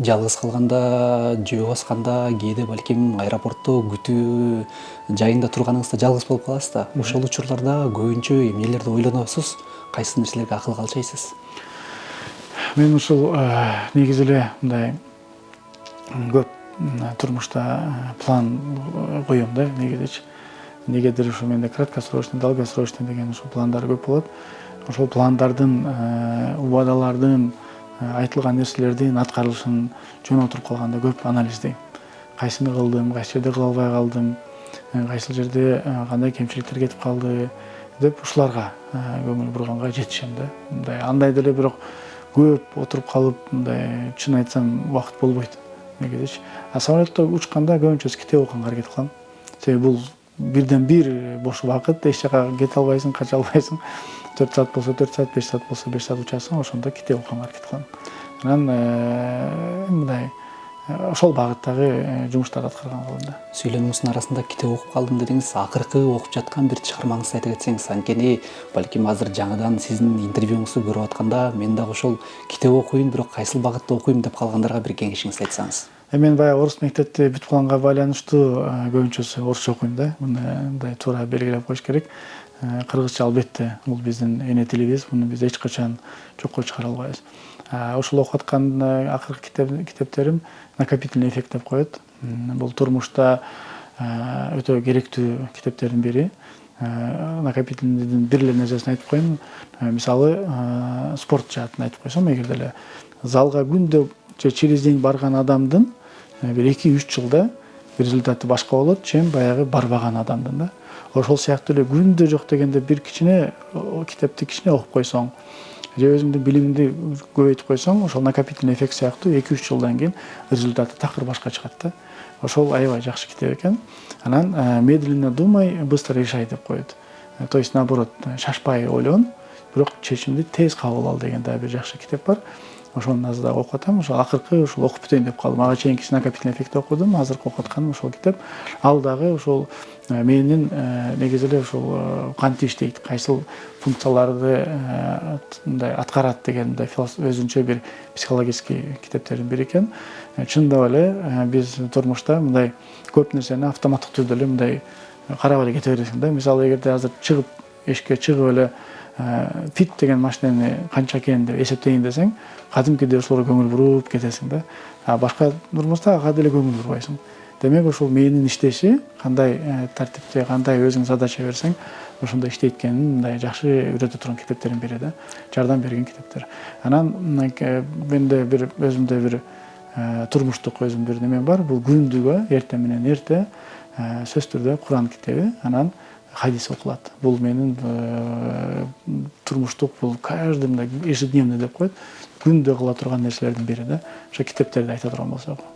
Жалгыз калганда, жөө басканда, кээде балким аэропортто күтүү жайында турганыңызда жалгыз болуп каласыз да. Ошол учурларда көбүнчө эмнелерди ойлоносуз, кайсы нерселерге акыл калчайсыз? Мен ушул негизи эле мындай көп турмушта план коём да негизичи. Негедир ушу менде краткосрочный, долгосрочный деген ушул пландар көп болот. Ошол пландардын, убадалардын, айтылган нерселердин аткарылышын жөн отуруп калганда көп анализдейм. Кайсыны кылдым, кайсы жерде кыла албай калдым, кайсы жерде кандай кемчиликтер кетип калды деп ушуларга көңүл бурганга жетишем да. Мындай андай деле бирок көп отуруп калып, мындай чын айтсам убакыт болбойт негизичи. Самолетто учканда көбүнчөсү китеп окуганга аракет кылам. Себеби бул бирден бир бош убакыт, эч жака кете албайсың, кача албайсың. 4 саат болсо 4 саат, 5 саат болсо 5 саат учасың, ошондо китеп окуганга аракет кылам. Анан мындай ошол багыттагы жумуштарды аткарганга болом да. Сүйлөмүңүздүн арасында китеп окуп калдым дедиңиз. Акыркы окуп жаткан бир чыгармаңызды айта кетсеңиз, анткени балким азыр жаңыдан сиздин интервьюңузду көрүп атканда мен дагы ошол китеп окуйм, бирок кайсыл багытта окуйм деп калгандарга бир кеңешиңизди айтсаңыз. Мен баягы орус мектепти бүтүп калганга байланыштуу көбүнчөсү орусча окуйм да. Мындай туура белгилеп коюш керек. Кыргызча албетте бул биздин эне тилибиз, муну биз эч качан жокко чыгара албайбыз. Ошол окуп аткан акыркы китептерим накопительный эффект деп коет. Бул турмушта өтө керектүү китептердин бири. Накопительныйдын бир эле нерсесин айтып коеюн. Мисалы, спорт жаатын айтып койсом, эгерде эле залга күндө же через день барган адамдын бир 2-3 жылда результаты башка болот, чем баягы барбаган адамдын да. Ошол сыяктуу эле күндө жок дегенде бир кичине китепти кичине окуп койсоң, же өзүңдүн билимиңди көбөйтүп койсоң, ошол накопительный эффект сыяктуу 2-3 жылдан кийин результаты такыр башка чыгат да. Ошол аябай жакшы китеп экен. Анан медленно думай, быстро решай деп коет. То есть наоборот, шашпай ойлон, бирок чечимди тез кабыл ал деген да бир жакшы китеп бар. Ошону азыр дагы окуп атам. Ошол акыркы ушул окуп бүтөйүн деп калдым. Ага чейинкисин накопительный эффектти окудум. Азыркы окуп атканым ошол китеп. Ал дагы ошол менин негизи эле ушул кантип иштейт, кайсыл функцияларды мындай аткарат деген өзүнчө бир психологический китептердин бири экен. Чындап эле биз турмушта мындай көп нерсени автоматтык түрдө эле мындай карап эле кете бересиң да. Мисалы, эгерде азыр чыгып эшикке чыгып эле фит деген машинени канча экенин деп эсептейин десең, кадимкидей ошолорго көңүл буруп кетесиң да. Башка турмушта ага деле көңүл бурбайсың. Демек ошол мээнин иштеши кандай тартипте, кандай өзүң задача берсең, ошондой иштейт экенин мындай жакшы үйрөтө турган китептердин бири да. Жардам берген китептер. Анан менде бир өзүмдө бир турмуштук өзүм бир немем бар. Бул күндүгө эртең менен эрте сөзсүз түрдө Куран китеби, анан хадис окулат. Бул менин турмуштук, бул каждый мындай ежедневный деп коет. Күндө кыла турган нерселердин бири да. Ошо китептерди айта турган болсок.